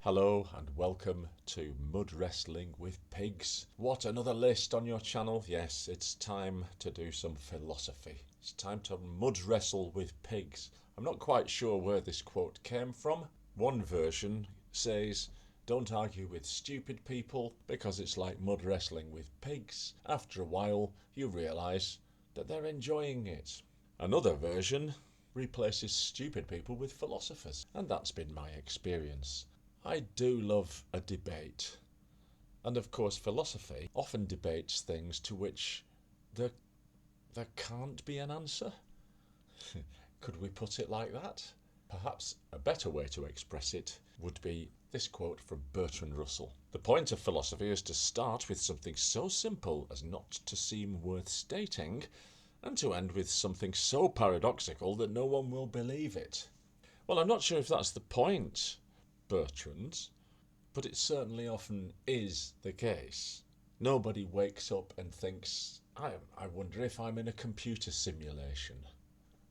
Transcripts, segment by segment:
Hello and welcome to Mud Wrestling with Pigs. What, another list on your channel? Yes, it's time to do some philosophy. It's time to mud wrestle with pigs. I'm not quite sure where this quote came from. One version says, "Don't argue with stupid people because it's like mud wrestling with pigs. After a while, you realise that they're enjoying it." Another version replaces stupid people with philosophers, and that's been my experience. I do love a debate. And of course, philosophy often debates things to which there can't be an answer. Could we put it like that? Perhaps a better way to express it would be this quote from Bertrand Russell. "The point of philosophy is to start with something so simple as not to seem worth stating, and to end with something so paradoxical that no one will believe it." Well, I'm not sure if that's the point, Bertrand, but it certainly often is the case. Nobody wakes up and thinks, I wonder if I'm in a computer simulation.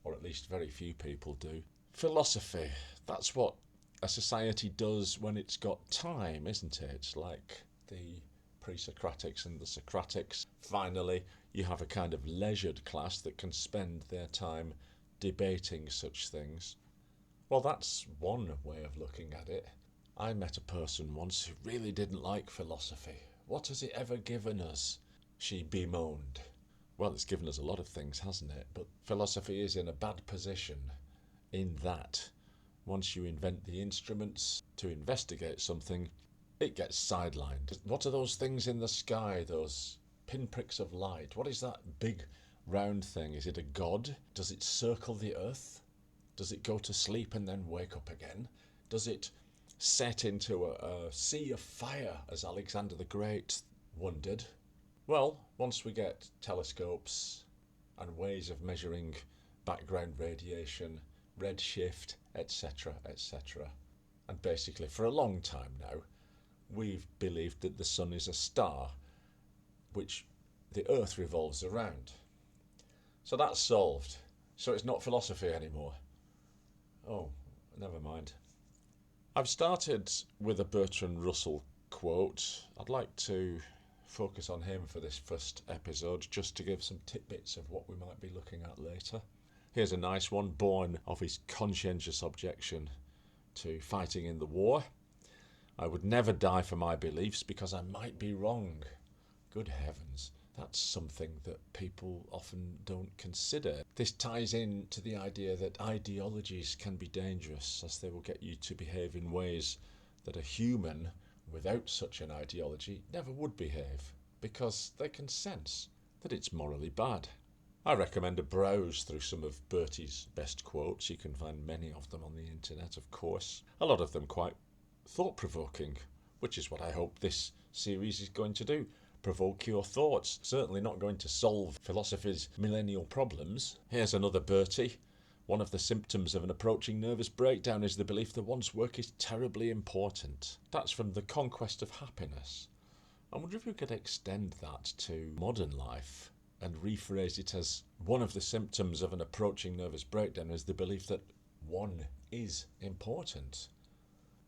Or at least very few people do. Philosophy, that's what a society does when it's got time, isn't it? It's like the pre-Socratics and the Socratics. Finally, you have a kind of leisured class that can spend their time debating such things. Well, that's one way of looking at it. I met a person once who really didn't like philosophy. "What has it ever given us?" she bemoaned. Well, it's given us a lot of things, hasn't it? But philosophy is in a bad position in that once you invent the instruments to investigate something, it gets sidelined. What are those things in the sky, those pinpricks of light? What is that big round thing? Is it a god? Does it circle the earth? Does it go to sleep and then wake up again? Does it set into a sea of fire, as Alexander the Great wondered? Well, once we get telescopes and ways of measuring background radiation, redshift, etc., etc., and basically for a long time now, we've believed that the sun is a star which the earth revolves around. So that's solved. So it's not philosophy anymore. Oh, never mind. I've started with a Bertrand Russell quote. I'd like to focus on him for this first episode, just to give some tidbits of what we might be looking at later. Here's a nice one, born of his conscientious objection to fighting in the war. "I would never die for my beliefs because I might be wrong." Good heavens. That's something that people often don't consider. This ties in to the idea that ideologies can be dangerous, as they will get you to behave in ways that a human without such an ideology never would behave, because they can sense that it's morally bad. I recommend a browse through some of Bertie's best quotes. You can find many of them on the internet, of course. A lot of them quite thought-provoking, which is what I hope this series is going to do. Provoke your thoughts. Certainly not going to solve philosophy's millennial problems. Here's another Bertie. "One of the symptoms of an approaching nervous breakdown is the belief that one's work is terribly important." That's from The Conquest of Happiness. I wonder if we could extend that to modern life and rephrase it as one of the symptoms of an approaching nervous breakdown is the belief that one is important.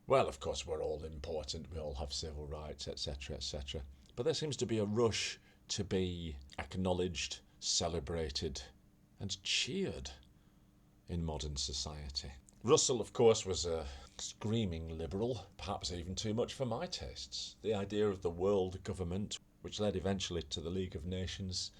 Well, of course, we're all important. We all have civil rights, etc., etc. But there seems to be a rush to be acknowledged, celebrated, and cheered in modern society. Russell, of course, was a screaming liberal, perhaps even too much for my tastes. The idea of the world government, which led eventually to the League of Nations,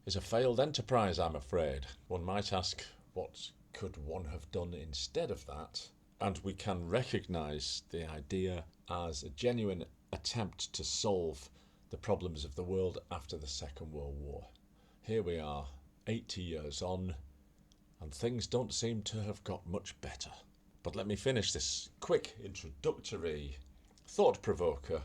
is a failed enterprise, I'm afraid. One might ask, what could one have done instead of that? And we can recognise the idea as a genuine attempt to solve the problems of the world after the Second World War. Here we are, 80 years on, and things don't seem to have got much better. But let me finish this quick introductory thought-provoker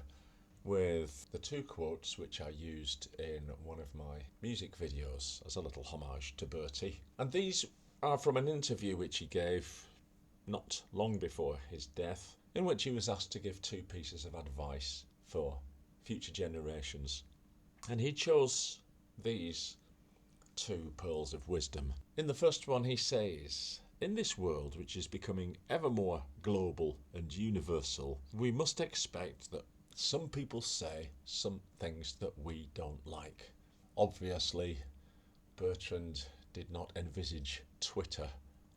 with the two quotes which I used in one of my music videos as a little homage to Bertie. And these are from an interview which he gave not long before his death, in which he was asked to give two pieces of advice for future generations. And he chose these two pearls of wisdom. In the first one he says, In this world, which is becoming ever more global and universal, we must expect that some people say some things that we don't like. Obviously, Bertrand did not envisage Twitter,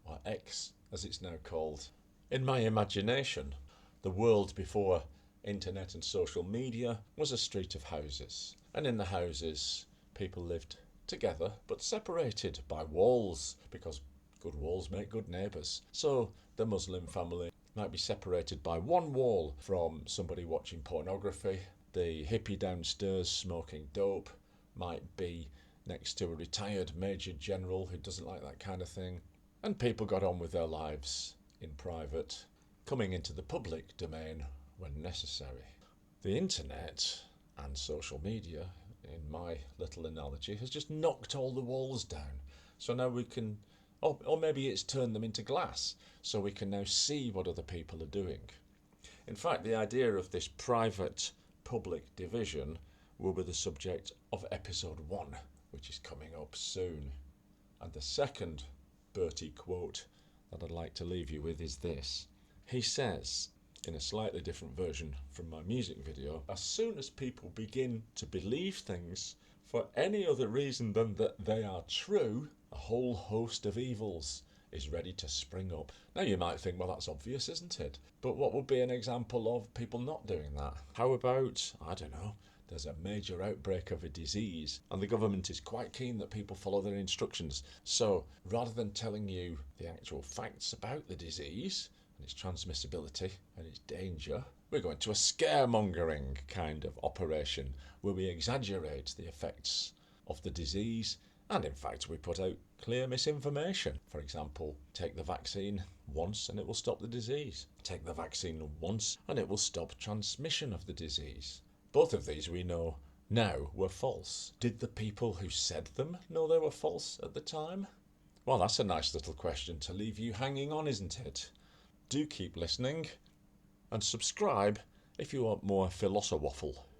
or X as it's now called. In my imagination, the world before internet and social media was a street of houses, and in the houses people lived together but separated by walls, because good walls make good neighbours. So the Muslim family might be separated by one wall from somebody watching pornography. The hippie downstairs smoking dope might be next to a retired major general who doesn't like that kind of thing. And people got on with their lives in private, coming into the public domain when necessary. The internet and social media, in my little analogy, has just knocked all the walls down. So now we can, or maybe it's turned them into glass, so we can now see what other people are doing. In fact, the idea of this private public division will be the subject of episode 1, which is coming up soon. And the second Bertie quote that I'd like to leave you with is this. He says, in a slightly different version from my music video, as soon as people begin to believe things for any other reason than that they are true, a whole host of evils is ready to spring up. Now you might think, well, that's obvious, isn't it? But what would be an example of people not doing that? How about, I don't know, there's a major outbreak of a disease and the government is quite keen that people follow their instructions. So rather than telling you the actual facts about the disease and its transmissibility and its danger, we're going to a scaremongering kind of operation where we exaggerate the effects of the disease, and in fact we put out clear misinformation. For example, take the vaccine once and it will stop the disease. Take the vaccine once and it will stop transmission of the disease. Both of these we know now were false. Did the people who said them know they were false at the time? Well, that's a nice little question to leave you hanging on, isn't it? Do keep listening and subscribe if you want more philosophy waffle.